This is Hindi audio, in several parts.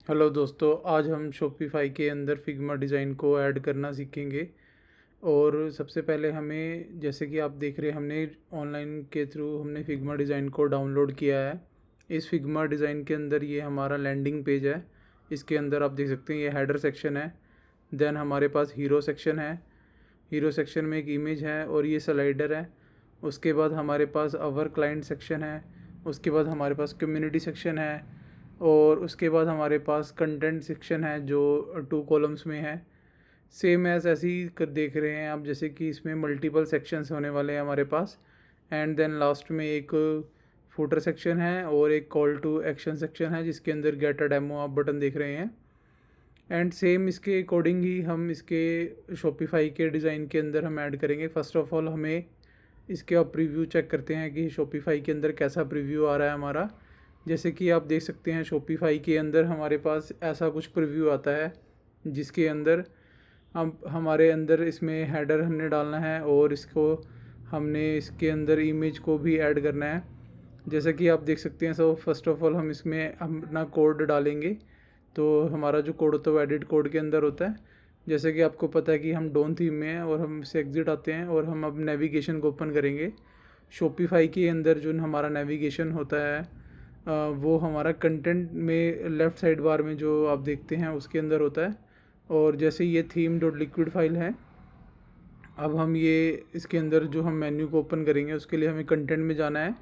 हेलो दोस्तों, आज हम शॉपिफाई के अंदर फिग्मा डिज़ाइन को ऐड करना सीखेंगे। और सबसे पहले हमें, जैसे कि आप देख रहे हैं, हमने ऑनलाइन के थ्रू हमने फिग्मा डिज़ाइन को डाउनलोड किया है। इस फिग्मा डिज़ाइन के अंदर ये हमारा लैंडिंग पेज है। इसके अंदर आप देख सकते हैं ये हेडर सेक्शन है। देन हमारे पास हीरो सेक्शन है। हीरो सेक्शन में एक इमेज है और ये स्लाइडर है। उसके बाद हमारे पास अवर क्लाइंट सेक्शन है। उसके बाद हमारे पास कम्युनिटी सेक्शन है। और उसके बाद हमारे पास कंटेंट सेक्शन है जो 2 कॉलम्स में है। सेम एज़ ऐसे ही कर देख रहे हैं आप, जैसे कि इसमें मल्टीपल सेक्शंस होने वाले हैं हमारे पास। एंड देन लास्ट में एक फुटर सेक्शन है और एक कॉल टू एक्शन सेक्शन है जिसके अंदर गेट अ डेमो आप बटन देख रहे हैं। एंड सेम इसके अकॉर्डिंग ही हम इसके शॉपिफाई के डिज़ाइन के अंदर हम ऐड करेंगे। फ़र्स्ट ऑफ़ ऑल हमें इसके आप प्रीव्यू चेक करते हैं कि शॉपिफाई के अंदर कैसा प्रीव्यू आ रहा है हमारा। जैसे कि आप देख सकते हैं शॉपिफाई के अंदर हमारे पास ऐसा कुछ प्रीव्यू आता है जिसके अंदर हम हमारे अंदर इसमें हेडर हमने डालना है और इसको हमने इसके अंदर इमेज को भी ऐड करना है। जैसा कि आप देख सकते हैं, सो फर्स्ट ऑफ़ ऑल हम इसमें अपना कोड डालेंगे। तो हमारा जो कोड होता है वो एडिट कोड के अंदर होता है। जैसे कि आपको पता है कि हम डोन थीम में हैं और हम इससे एग्ज़िट आते हैं और हम अब नेविगेशन को ओपन करेंगे। शॉपिफाई के अंदर जो हमारा नेविगेशन होता है वो हमारा कंटेंट में लेफ़्ट साइड बार में जो आप देखते हैं उसके अंदर होता है। और जैसे ये थीम डॉट लिक्विड फाइल है, अब हम ये इसके अंदर जो हम मेन्यू को ओपन करेंगे उसके लिए हमें कंटेंट में जाना है।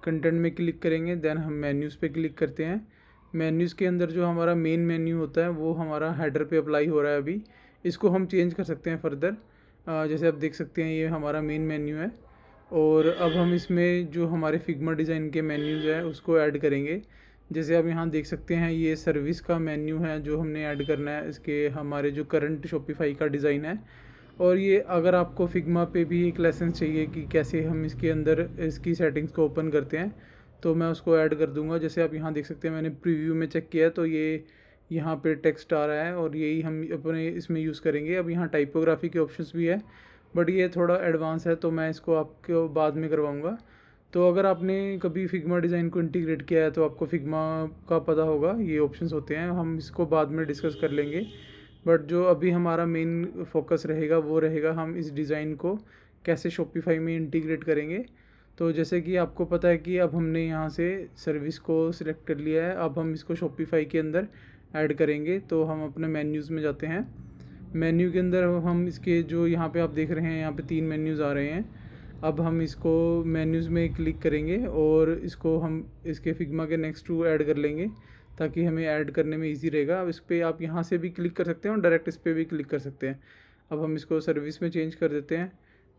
कंटेंट में क्लिक करेंगे, देन हम मेन्यूज़ पे क्लिक करते हैं। मेन्यूज़ के अंदर जो हमारा मेन मेन्यू होता है वो हमारा हेडर पे अप्लाई हो रहा है अभी। इसको हम चेंज कर सकते हैं फर्दर। जैसे आप देख सकते हैं ये हमारा मेन मेन्यू है। और अब हम इसमें जो हमारे फिग्मा डिज़ाइन के मेन्यूज़ है उसको ऐड करेंगे। जैसे आप यहाँ देख सकते हैं ये सर्विस का मेन्यू है जो हमने ऐड करना है इसके हमारे जो करंट शॉपिफाई का डिज़ाइन है। और ये अगर आपको फिग्मा पे भी एक लेसन चाहिए कि कैसे हम इसके अंदर इसकी सेटिंग्स को ओपन करते हैं, तो मैं उसको ऐड कर दूंगा। जैसे आप यहाँ देख सकते हैं मैंने प्रीव्यू में चेक किया है तो ये यहाँ पे टेक्स्ट आ रहा है और यही हम अपने इसमें यूज़ करेंगे। अब यहाँ टाइपोग्राफी के ऑप्शंस भी है, बट ये थोड़ा एडवांस है तो मैं इसको आपको बाद में करवाऊँगा। तो अगर आपने कभी फिग्मा डिज़ाइन को इंटीग्रेट किया है तो आपको फिग्मा का पता होगा, ये ऑप्शंस होते हैं। हम इसको बाद में डिस्कस कर लेंगे, बट जो अभी हमारा मेन फोकस रहेगा वो रहेगा हम इस डिज़ाइन को कैसे शॉपिफाई में इंटीग्रेट करेंगे। तो जैसे कि आपको पता है कि अब हमने यहाँ से सर्विस को सिलेक्ट कर लिया है, अब हम इसको शॉपिफाई के अंदर ऐड करेंगे। तो हम अपने मेन्यूज़ में जाते हैं। मेन्यू के अंदर हम इसके जो यहाँ पे आप देख रहे हैं यहाँ पे 3 मेन्यूज़ आ रहे हैं। अब हम इसको मेन्यूज़ में क्लिक करेंगे और इसको हम इसके फिग्मा के नेक्स्ट टू ऐड कर लेंगे ताकि हमें ऐड करने में इजी रहेगा। अब इस पर आप यहाँ से भी क्लिक कर सकते हैं और डायरेक्ट इस पर भी क्लिक कर सकते हैं। अब हम इसको सर्विस में चेंज कर देते हैं।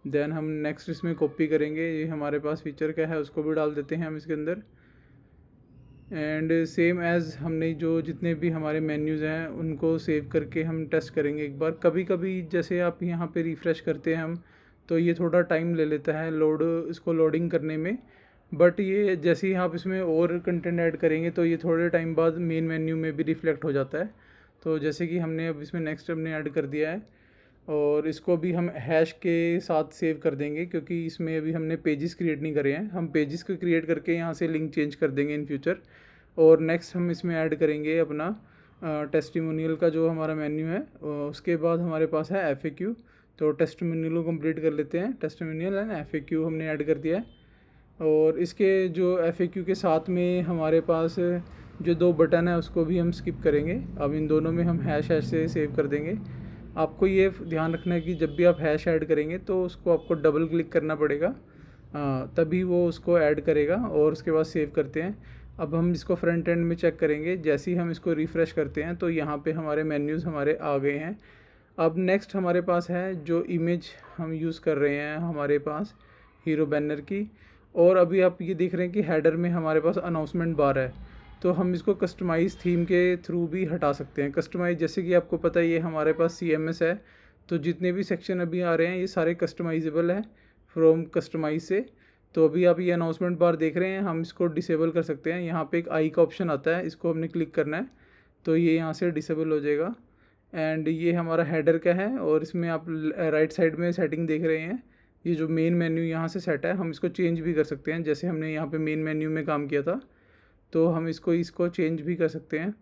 देन हम नेक्स्ट इसमें कॉपी करेंगे, ये हमारे पास फीचर क्या है उसको भी डाल देते हैं हम इसके अंदर। एंड सेम एज़ हमने जो जितने भी हमारे मेन्यूज़ हैं उनको सेव करके हम टेस्ट करेंगे एक बार। कभी कभी जैसे आप यहाँ पे रिफ़्रेश करते हैं हम, तो ये थोड़ा टाइम ले लेता है इसको लोडिंग करने में। बट ये जैसे ही आप इसमें और कंटेंट ऐड करेंगे तो ये थोड़े टाइम बाद मेन मेन्यू में भी रिफ्लेक्ट हो जाता है। तो जैसे कि हमने अब इसमें नेक्स्ट हमने ऐड कर दिया है और इसको भी हम हैश के साथ सेव कर देंगे क्योंकि इसमें अभी हमने पेजेस क्रिएट नहीं करे हैं। हम पेजेस को क्रिएट करके यहाँ से लिंक चेंज कर देंगे इन फ्यूचर। और नेक्स्ट हम इसमें ऐड करेंगे अपना टेस्टिमोनियल का जो हमारा मेन्यू है। उसके बाद हमारे पास है एफएक्यू। तो टेस्टिमोनियल को कंप्लीट कर लेते हैं। टेस्टिमोनियल एंड एफएक्यू हमने ऐड कर दिया है। और इसके जो एफएक्यू के साथ में हमारे पास जो 2 बटन है उसको भी हम स्किप करेंगे। अब इन दोनों में हम हैश हैश से सेव कर देंगे। आपको ये ध्यान रखना है कि जब भी आप हैश ऐड करेंगे तो उसको आपको डबल क्लिक करना पड़ेगा, तभी वो उसको ऐड करेगा। और उसके बाद सेव करते हैं। अब हम इसको फ्रंट एंड में चेक करेंगे। जैसे ही हम इसको रिफ़्रेश करते हैं तो यहाँ पे हमारे मेन्यूज़ हमारे आ गए हैं। अब नेक्स्ट हमारे पास है जो इमेज हम यूज़ कर रहे हैं हमारे पास हीरो बैनर की। और अभी आप ये देख रहे हैं कि हेडर में हमारे पास अनाउंसमेंट बार है, तो हम इसको कस्टमाइज़ थीम के थ्रू भी हटा सकते हैं। कस्टमाइज़ जैसे कि आपको पता है ये हमारे पास CMS है, तो जितने भी सेक्शन अभी आ रहे हैं ये सारे कस्टमाइजेबल हैं फ्रॉम कस्टमाइज से। तो अभी आप ये अनाउंसमेंट बार देख रहे हैं, हम इसको डिसेबल कर सकते हैं। यहाँ पे एक आई का ऑप्शन आता है, इसको हमने क्लिक करना है तो ये यहाँ से डिसेबल हो जाएगा। एंड ये हमारा हेडर का है और इसमें आप राइट साइड में सेटिंग देख रहे हैं। ये जो मेन मेन्यू यहाँ से सेट है हम इसको चेंज भी कर सकते हैं। जैसे हमने यहाँ पे मेन मेन्यू में काम किया था तो हम इसको चेंज भी कर सकते हैं।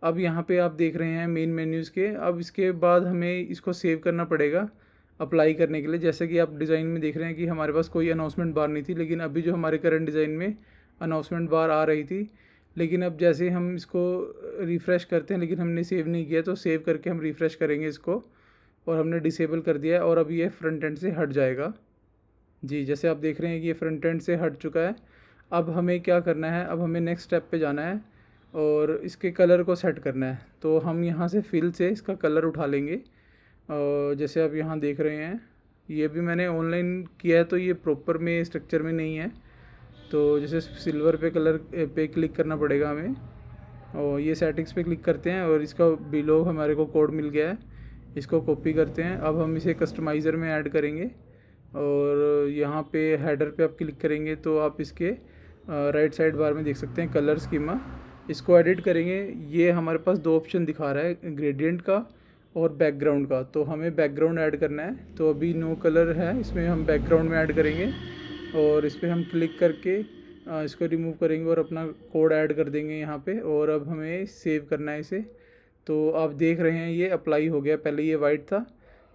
अब यहाँ पे आप देख रहे हैं मेन मेन्यूज़ के। अब इसके बाद हमें इसको सेव करना पड़ेगा अप्लाई करने के लिए। जैसे कि आप डिज़ाइन में देख रहे हैं कि हमारे पास कोई अनाउंसमेंट बार नहीं थी, लेकिन अभी जो हमारे करंट डिज़ाइन में अनाउंसमेंट बार आ रही थी। लेकिन अब जैसे हम इसको रिफ़्रेश करते हैं, लेकिन हमने सेव नहीं किया, तो सेव करके हम रिफ़्रेश करेंगे इसको, और हमने डिसेबल कर दिया है और अब ये फ्रंट एंड से हट जाएगा। जी, जैसे आप देख रहे हैं कि ये फ्रंट एंड से हट चुका है। अब हमें क्या करना है, अब हमें नेक्स्ट स्टेप पे जाना है और इसके कलर को सेट करना है। तो हम यहाँ से फिल से इसका कलर उठा लेंगे। जैसे आप यहाँ देख रहे हैं, ये भी मैंने ऑनलाइन किया है, तो ये प्रॉपर में स्ट्रक्चर में नहीं है। तो जैसे सिल्वर पे कलर पे क्लिक करना पड़ेगा हमें, और ये सेटिंग्स पे क्लिक करते हैं और इसका बिलो हमारे को कोड मिल गया है, इसको कॉपी करते हैं। अब हम इसे कस्टमाइज़र में ऐड करेंगे और यहाँ पे हेडर पे आप क्लिक करेंगे तो आप इसके राइट साइड बार में देख सकते हैं कलर स्कीमा। इसको एडिट करेंगे। ये हमारे पास दो ऑप्शन दिखा रहा है, ग्रेडियंट का और बैकग्राउंड का। तो हमें बैकग्राउंड ऐड करना है, तो अभी नो कलर है, इसमें हम बैकग्राउंड में ऐड करेंगे और इस पर हम क्लिक करके इसको रिमूव करेंगे और अपना कोड ऐड कर देंगे यहाँ पे। और अब हमें सेव करना है इसे। तो आप देख रहे हैं ये अप्लाई हो गया। पहले ये वाइट था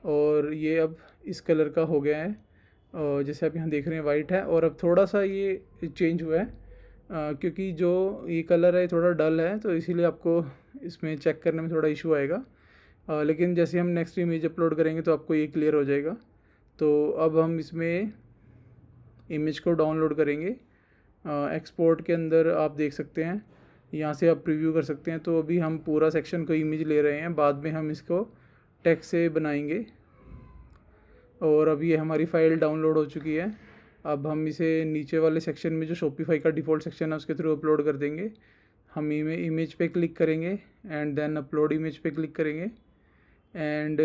और ये अब इस कलर का हो गया है, और जैसे आप यहाँ देख रहे हैं वाइट है। और अब थोड़ा सा ये चेंज हुआ है क्योंकि जो ये कलर है थोड़ा डल है, तो इसीलिए आपको इसमें चेक करने में थोड़ा इशू आएगा। लेकिन जैसे हम नेक्स्ट इमेज अपलोड करेंगे तो आपको ये क्लियर हो जाएगा। तो अब हम इसमें इमेज को डाउनलोड करेंगे। एक्सपोर्ट के अंदर आप देख सकते हैं, यहाँ से आप प्रीव्यू कर सकते हैं। तो अभी हम पूरा सेक्शन को इमेज ले रहे हैं, बाद में हम इसको टेक्स्ट से बनाएंगे। और अब ये हमारी फ़ाइल डाउनलोड हो चुकी है। अब हम इसे नीचे वाले सेक्शन में जो शॉपिफाई का डिफ़ॉल्ट सेक्शन है उसके थ्रू अपलोड कर देंगे। हम इमेज पे क्लिक करेंगे एंड देन अपलोड इमेज पे क्लिक करेंगे एंड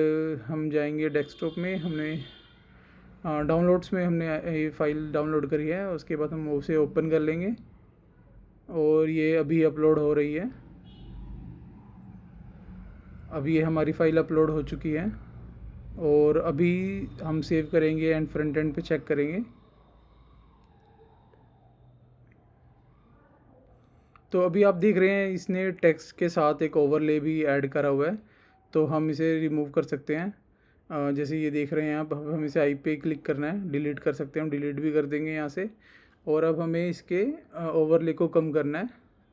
हम जाएंगे डेस्कटॉप में। हमने डाउनलोड्स में हमने ये फ़ाइल डाउनलोड करी है, उसके बाद हम उसे ओपन कर लेंगे और ये अभी अपलोड हो रही है। अब ये हमारी फ़ाइल अपलोड हो चुकी है और अभी हम सेव करेंगे एंड फ्रंट एंड पे चेक करेंगे। तो अभी आप देख रहे हैं इसने टेक्स्ट के साथ एक ओवरले भी ऐड करा हुआ है, तो हम इसे रिमूव कर सकते हैं। जैसे ये देख रहे हैं आप, हम इसे आई पे क्लिक करना है, डिलीट कर सकते हैं, हम डिलीट भी कर देंगे यहाँ से। और अब हमें इसके ओवरले को कम करना है।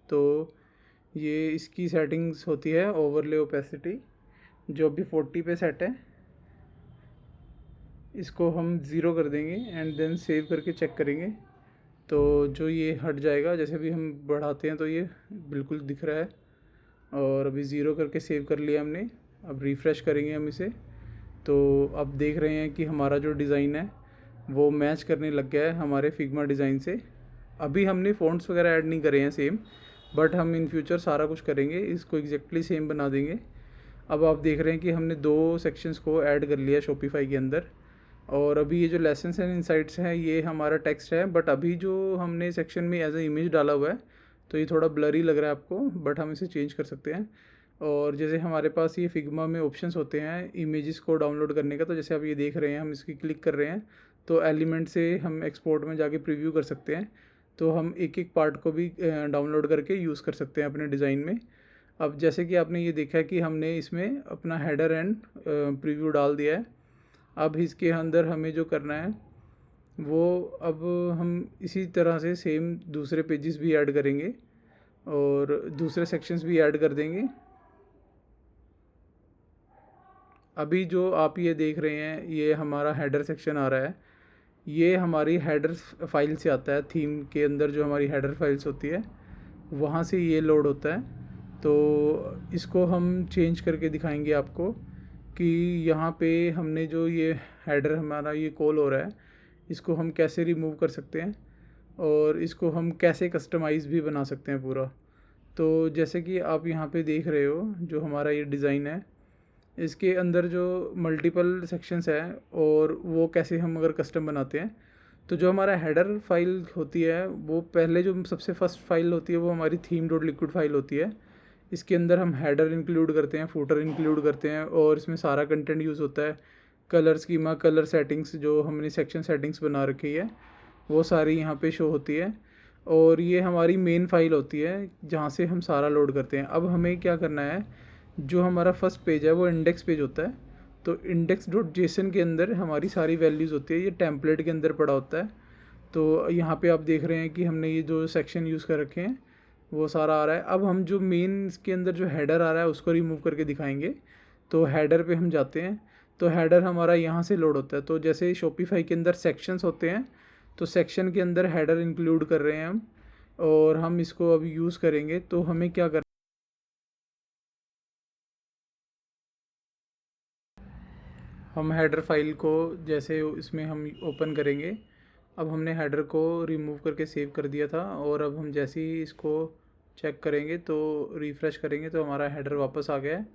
तो ये इसकी सेटिंग्स होती है ओवरले ओपेसिटी, जो अभी 40 पे सेट है। इसको हम 0 कर देंगे एंड देन सेव करके चेक करेंगे तो जो ये हट जाएगा। जैसे भी हम बढ़ाते हैं तो ये बिल्कुल दिख रहा है। और अभी 0 करके सेव कर लिया हमने। अब रिफ़्रेश करेंगे हम इसे, तो अब देख रहे हैं कि हमारा जो डिज़ाइन है वो मैच करने लग गया है हमारे फिग्मा डिज़ाइन से। अभी हमने फ़ॉन्ट्स वगैरह ऐड नहीं करे हैं सेम, बट हम इन फ्यूचर सारा कुछ करेंगे, इसको एग्जैक्टली सेम बना देंगे। अब आप देख रहे हैं कि हमने 2 सेक्शंस को ऐड कर लिया शॉपिफाई के अंदर। और अभी ये जो लेसन्स एंड इनसाइट्स हैं ये हमारा टेक्स्ट है, बट अभी जो हमने सेक्शन में एज ए इमेज डाला हुआ है तो ये थोड़ा ब्लरी लग रहा है आपको, बट हम इसे चेंज कर सकते हैं। और जैसे हमारे पास ये फिग्मा में ऑप्शंस होते हैं इमेजेस को डाउनलोड करने का, तो जैसे आप ये देख रहे हैं हम इसकी क्लिक कर रहे हैं तो एलिमेंट से हम एक्सपोर्ट में जाके प्रीव्यू कर सकते हैं। तो हम एक एक पार्ट को भी डाउनलोड करके यूज़ कर सकते हैं अपने डिज़ाइन में। अब जैसे कि आपने ये देखा है कि हमने इसमें अपना हेडर एंड प्रीव्यू डाल दिया है। अब इसके अंदर हमें जो करना है वो अब हम इसी तरह से सेम दूसरे पेजेस भी ऐड करेंगे और दूसरे सेक्शंस भी ऐड कर देंगे। अभी जो आप ये देख रहे हैं ये हमारा हेडर सेक्शन आ रहा है, ये हमारी हेडर फाइल से आता है। थीम के अंदर जो हमारी हेडर फाइल्स होती है वहाँ से ये लोड होता है। तो इसको हम चेंज करके दिखाएंगे आपको कि यहाँ पे हमने जो ये हेडर हमारा ये कॉल हो रहा है इसको हम कैसे रिमूव कर सकते हैं और इसको हम कैसे कस्टमाइज़ भी बना सकते हैं पूरा। तो जैसे कि आप यहाँ पे देख रहे हो जो हमारा ये डिज़ाइन है, इसके अंदर जो मल्टीपल सेक्शंस हैं और वो कैसे हम अगर कस्टम बनाते हैं, तो जो हमारा हेडर फाइल होती है वो पहले जो सबसे फर्स्ट फाइल होती है वो हमारी थीम डॉट लिक्विड फाइल होती है। इसके अंदर हम हेडर इंक्लूड करते हैं, फूटर इंक्लूड करते हैं और इसमें सारा कंटेंट यूज़ होता है। कलर स्कीमा, कलर सेटिंग्स जो हमने सेक्शन सेटिंग्स बना रखी है वो सारी यहाँ पे शो होती है। और ये हमारी मेन फाइल होती है जहाँ से हम सारा लोड करते हैं। अब हमें क्या करना है, जो हमारा फर्स्ट पेज है वो इंडेक्स पेज होता है, तो इंडेक्स डॉट जेसन के अंदर हमारी सारी वैल्यूज़ होती है, ये टेम्पलेट के अंदर पड़ा होता है। तो यहाँ पे आप देख रहे हैं कि हमने ये जो सेक्शन यूज़ कर रखे हैं वो सारा आ रहा है। अब हम जो मेन इसके अंदर जो हेडर आ रहा है उसको रिमूव करके दिखाएंगे। तो हेडर पे हम जाते हैं, तो हेडर हमारा यहाँ से लोड होता है। तो जैसे शॉपिफाई के अंदर सेक्शंस होते हैं, तो सेक्शन के अंदर हेडर इंक्लूड कर रहे हैं हम, और हम इसको अभी यूज़ करेंगे। तो हमें क्या कर, हम हेडर फाइल को जैसे इसमें हम ओपन करेंगे। अब हमने हेडर को रिमूव करके सेव कर दिया था, और अब हम जैसे ही इसको चेक करेंगे तो रिफ़्रेश करेंगे तो हमारा हेडर वापस आ गया है,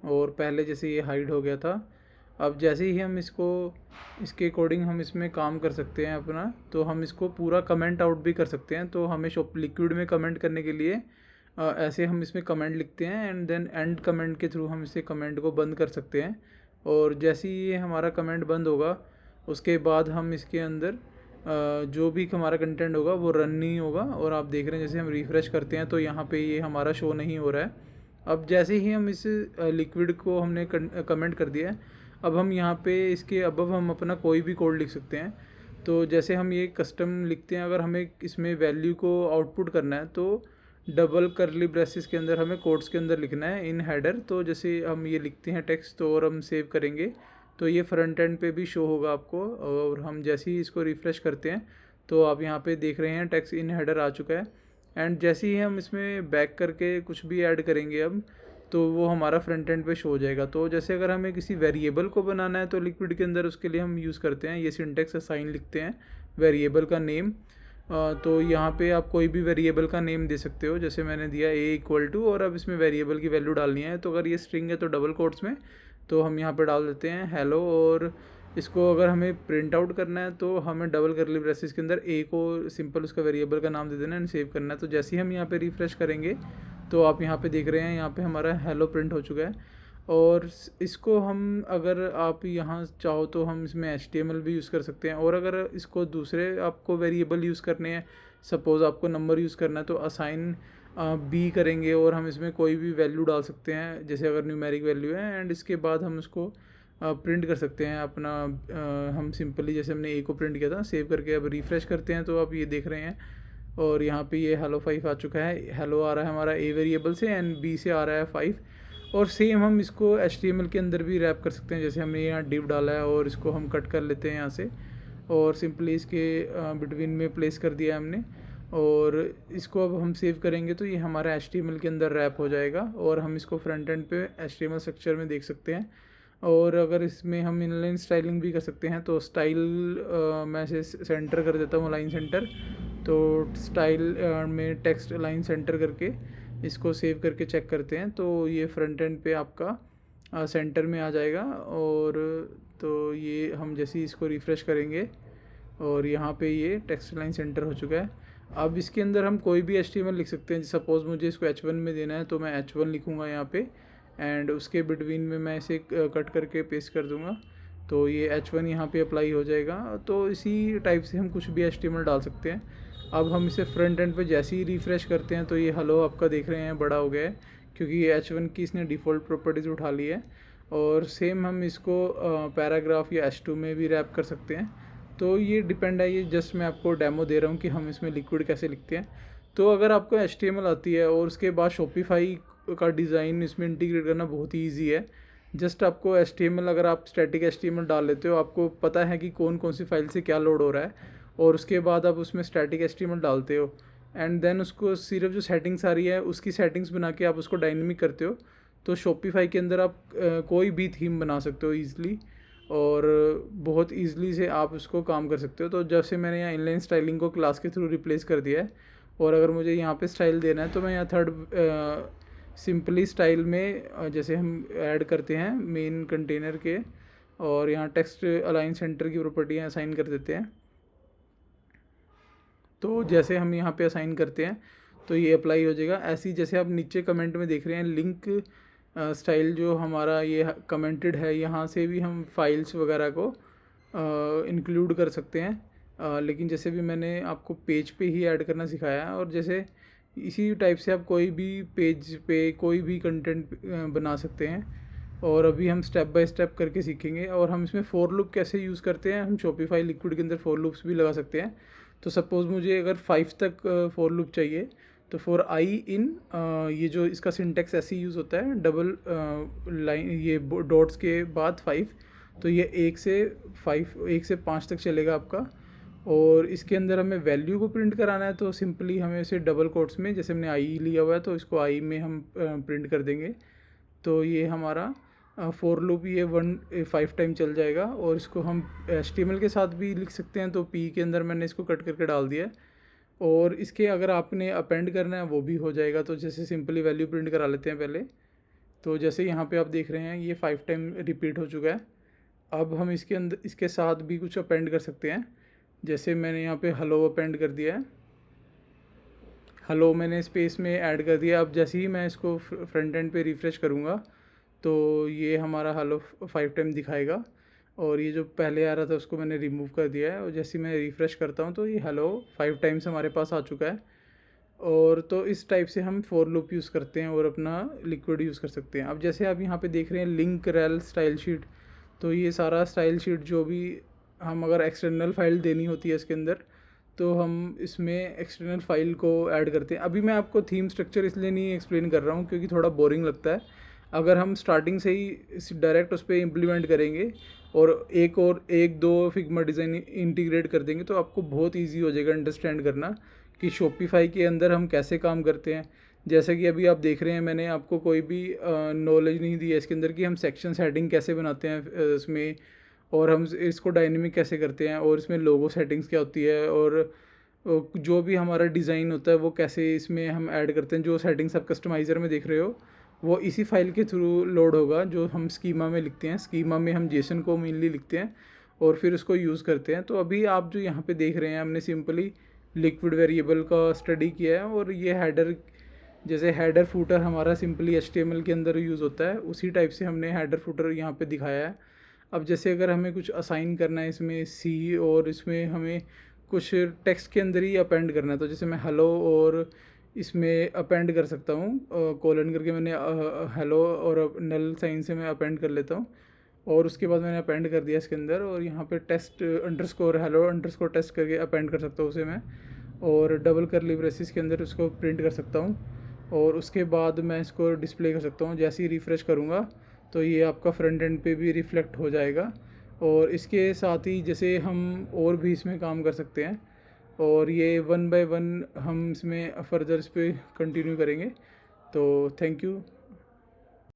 और पहले जैसे ये हाइड हो गया था। अब जैसे ही हम इसको इसके अकॉर्डिंग हम इसमें काम कर सकते हैं अपना, तो हम इसको पूरा कमेंट आउट भी कर सकते हैं। तो हमें शॉप लिक्विड में कमेंट करने के लिए ऐसे हम इसमें कमेंट लिखते हैं, एंड देन एंड कमेंट के थ्रू हम इसे कमेंट को बंद कर सकते हैं। और जैसे ही ये हमारा कमेंट बंद होगा उसके बाद हम इसके अंदर जो भी हमारा कंटेंट होगा वो रन नहीं होगा। और आप देख रहे हैं जैसे हम रिफ़्रेश करते हैं तो यहाँ पे ये हमारा शो नहीं हो रहा है। अब जैसे ही हम इस लिक्विड को हमने कमेंट कर दिया है, अब हम यहाँ पे इसके अबव हम अपना कोई भी कोड लिख सकते हैं। तो जैसे हम ये कस्टम लिखते हैं, अगर हमें इसमें वैल्यू को आउटपुट करना है तो डबल करली ब्रेसेस के अंदर हमें कोट्स के अंदर लिखना है इन हेडर। तो जैसे हम ये लिखते हैं टेक्स्ट, तो और हम सेव करेंगे तो ये फ्रंट एंड पे भी शो होगा आपको। और हम जैसे ही इसको रिफ़्रेश करते हैं तो आप यहाँ पे देख रहे हैं टेक्स्ट इन हेडर आ चुका है। एंड जैसे ही हम इसमें बैक करके कुछ भी ऐड करेंगे अब, तो वो हमारा फ्रंट एंड पे शो हो जाएगा। तो जैसे अगर हमें किसी वेरिएबल को बनाना है तो लिक्विड के अंदर उसके लिए हम यूज़ करते हैं ये सिंटेक्स असाइन लिखते हैं वेरिएबल का नेम। तो यहाँ पे आप कोई भी वेरिएबल का नेम दे सकते हो, जैसे मैंने दिया a इक्वल टू, और अब इसमें वेरिएबल की वैल्यू डालनी है। तो अगर ये स्ट्रिंग है तो डबल कोट्स में, तो हम यहाँ पे डाल देते हैं हेलो। और इसको अगर हमें प्रिंट आउट करना है तो हमें डबल करली ब्रेसेस के अंदर a को सिंपल उसका वेरिएबल का नाम दे देना एंड सेव करना है। तो जैसे ही हम यहाँ पे रिफ़्रेश करेंगे तो आप यहाँ पे देख रहे हैं यहाँ पे हमारा हेलो प्रिंट हो चुका है। और इसको हम अगर आप यहाँ चाहो तो हम इसमें HTML भी यूज़ कर सकते हैं। और अगर इसको दूसरे आपको वेरिएबल यूज़ करने हैं, सपोज़ आपको नंबर यूज़ करना है, तो असाइन बी करेंगे और हम इसमें कोई भी वैल्यू डाल सकते हैं, जैसे अगर न्यूमेरिक वैल्यू है, एंड इसके बाद हम उसको प्रिंट कर सकते हैं अपना। हम सिंपली जैसे हमने ए को प्रिंट किया था सेव करके, अब रिफ़्रेश करते हैं तो आप ये देख रहे हैं, और यहाँ पे ये हेलो 5 आ चुका है। हेलो आ रहा है हमारा ए वेरिएबल से, एंड बी से आ रहा है 5। और सेम हम इसको HTML के अंदर भी रैप कर सकते हैं, जैसे हमने यहाँ डिव डाला है और इसको हम कट कर लेते हैं यहाँ से, और सिंपली इसके बिटवीन में प्लेस कर दिया हमने। और इसको अब हम सेव करेंगे तो ये हमारा HTML के अंदर रैप हो जाएगा, और हम इसको फ्रंट एंड पे HTML स्ट्रक्चर में देख सकते हैं। और अगर इसमें हम इनलाइन स्टाइलिंग भी कर सकते हैं, तो स्टाइल मैं से सेंटर कर देता हूँ, लाइन सेंटर। तो स्टाइल में टेक्स्ट लाइन सेंटर करके इसको सेव करके चेक करते हैं, तो ये फ्रंट एंड पे आपका सेंटर में आ जाएगा। और तो ये हम जैसे ही इसको रिफ़्रेश करेंगे और यहाँ पे ये टेक्स्ट लाइन सेंटर हो चुका है। अब इसके अंदर हम कोई भी HTML लिख सकते हैं। सपोज़ मुझे इसको H1 में देना है तो मैं H1 लिखूँगा यहाँ पे, एंड उसके बिटवीन में मैं इसे कट करके पेस्ट कर दूँगा, तो ये H1 यहाँ पे अप्लाई हो जाएगा। तो इसी टाइप से हम कुछ भी HTML डाल सकते हैं। अब हम इसे फ्रंट एंड पे जैसे ही रिफ़्रेश करते हैं तो ये हेलो आपका देख रहे हैं बड़ा हो गया है, क्योंकि ये H1 की इसने डिफ़ॉल्ट प्रॉपर्टीज़ उठा ली है। और सेम हम इसको पैराग्राफ या H2 में भी रैप कर सकते हैं। तो ये डिपेंड है, ये जस्ट मैं आपको डेमो दे रहा हूँ कि हम इसमें लिक्विड कैसे लिखते हैं। तो अगर आपको HTML आती है और उसके बाद शॉपिफाई का डिज़ाइन इसमें इंटीग्रेट करना बहुत ही ईजी है। जस्ट आपको HTML, अगर आप स्टैटिक HTML डाल लेते हो, आपको पता है कि कौन कौन सी फाइल से क्या लोड हो रहा है, और उसके बाद आप उसमें स्टैटिक HTML डालते हो, एंड देन उसको सिर्फ जो सेटिंग्स आ रही है उसकी सेटिंग्स बना के आप उसको डायनेमिक करते हो। तो शॉपिफाई के अंदर आप कोई भी थीम बना सकते हो ईज़िली, और बहुत ईज़िली से आप उसको काम कर सकते हो। तो जब से मैंने यहाँ इनलाइन स्टाइलिंग को क्लास के थ्रू रिप्लेस कर दिया है, और अगर मुझे यहाँ पे स्टाइल देना है तो मैं यहाँ थर्ड सिंपली स्टाइल में जैसे हम ऐड करते हैं मेन कंटेनर के, और यहाँ टेक्स्ट अलाइन सेंटर की प्रॉपर्टियाँ असाइन कर देते हैं। तो जैसे हम यहाँ पे असाइन करते हैं तो ये अप्लाई हो जाएगा। ऐसे ही जैसे आप नीचे कमेंट में देख रहे हैं लिंक स्टाइल जो हमारा ये कमेंटेड है, यहाँ से भी हम फाइल्स वगैरह को इंक्लूड कर सकते हैं लेकिन जैसे भी मैंने आपको पेज पे ही ऐड करना सिखाया है, और जैसे इसी टाइप से आप कोई भी पेज पे कोई भी कंटेंट बना सकते हैं। और अभी हम स्टेप बाय स्टेप करके सीखेंगे। और हम इसमें फॉर लूप कैसे यूज़ करते हैं, हम शॉपिफाई लिक्विड के अंदर फॉर लूप्स भी लगा सकते हैं। तो सपोज़ मुझे अगर 5 तक फॉर लूप चाहिए, तो फॉर आई इन, ये जो इसका सिंटेक्स ऐसे यूज़ होता है, डबल लाइन ये डॉट्स के बाद 5, तो ये 1 से 5 तक चलेगा आपका। और इसके अंदर हमें वैल्यू को प्रिंट कराना है, तो सिंपली हमें इसे डबल कोट्स में, जैसे हमने आई लिया हुआ है तो इसको आई में हम प्रिंट कर देंगे। तो ये हमारा फॉर लूप ये 5 टाइम चल जाएगा। और इसको हम HTML के साथ भी लिख सकते हैं, तो P के अंदर मैंने इसको कट करके डाल दिया है। और इसके अगर आपने अपेंड करना है वो भी हो जाएगा। तो जैसे सिंपली वैल्यू प्रिंट करा लेते हैं पहले। तो जैसे यहाँ पे आप देख रहे हैं ये 5 टाइम रिपीट हो चुका है। अब हम इसके अंदर इसके साथ भी कुछ अपेंड कर सकते हैं। जैसे मैंने यहाँ पे हेलो अपेंड कर दिया है, हेलो मैंने स्पेस में ऐड कर दिया। अब जैसे ही मैं इसको फ्रंट एंड पे रिफ़्रेश करूँगा तो ये हमारा हेलो 5 टाइम दिखाएगा। और ये जो पहले आ रहा था उसको मैंने रिमूव कर दिया है। और जैसे मैं रिफ़्रेश करता हूँ तो ये हेलो 5 टाइम्स हमारे पास आ चुका है। और तो इस टाइप से हम फॉर लूप यूज़ करते हैं और अपना लिक्विड यूज़ कर सकते हैं। अब जैसे आप यहाँ पे देख रहे हैं लिंक रेल स्टाइल शीट, तो ये सारा स्टाइल शीट जो भी हम अगर एक्सटर्नल फाइल देनी होती है इसके अंदर, तो हम इसमें एक्सटर्नल फाइल को ऐड करते हैं। अभी मैं आपको थीम स्ट्रक्चर इसलिए नहीं एक्सप्लेन कर रहा हूँ क्योंकि थोड़ा बोरिंग लगता है। अगर हम स्टार्टिंग से ही डायरेक्ट उस पर इम्प्लीमेंट करेंगे और एक दो फिग्मा डिज़ाइन इंटीग्रेट कर देंगे, तो आपको बहुत ईजी हो जाएगा अंडरस्टैंड करना कि शॉपिफाई के अंदर हम कैसे काम करते हैं। जैसे कि अभी आप देख रहे हैं मैंने आपको कोई भी नॉलेज नहीं दी है इसके अंदर कि हम सेक्शन हेडिंग कैसे बनाते हैं इसमें, और हम इसको डायनेमिक कैसे करते हैं, और इसमें लोगो सेटिंग्स क्या होती है, और जो भी हमारा डिज़ाइन होता है वो कैसे इसमें हम ऐड करते हैं। जो सेटिंग्स आप कस्टमाइज़र में देख रहे हो वो इसी फाइल के थ्रू लोड होगा जो हम स्कीमा में लिखते हैं। स्कीमा में हम जेसन को मेनली लिखते हैं और फिर उसको यूज़ करते हैं। तो अभी आप जो यहाँ पे देख रहे हैं हमने सिंपली लिक्विड वेरिएबल का स्टडी किया है। और ये हेडर, जैसे हेडर फूटर हमारा सिंपली HTML के अंदर यूज़ होता है, उसी टाइप से हमने हेडर फूटर यहाँ पे दिखाया है। अब जैसे अगर हमें कुछ असाइन करना है इसमें सी, और इसमें हमें कुछ टेक्स्ट के अंदर ही अपेंड करना है, तो जैसे मैं हेलो और इसमें अपेंड कर सकता हूँ, कोलन करके मैंने हेलो और नल साइन से मैं अपेंड कर लेता हूँ। और उसके बाद मैंने अपेंड कर दिया इसके अंदर, और यहाँ पे test underscore hello underscore test करके अपेंड कर सकता हूँ उसे मैं। और डबल करली ब्रेसिस के अंदर उसको प्रिंट कर सकता हूँ। और उसके बाद मैं इसको डिस्प्ले कर सकता हूँ। जैसे ही रिफ़्रेश करूँगा तो ये आपका फ्रंट एंड पे भी रिफ़्लेक्ट हो जाएगा। और इसके साथ ही जैसे हम और भी इसमें काम कर सकते हैं, और ये 1 बाय 1 हम इसमें फर्दर इस पर कंटिन्यू करेंगे। तो थैंक यू।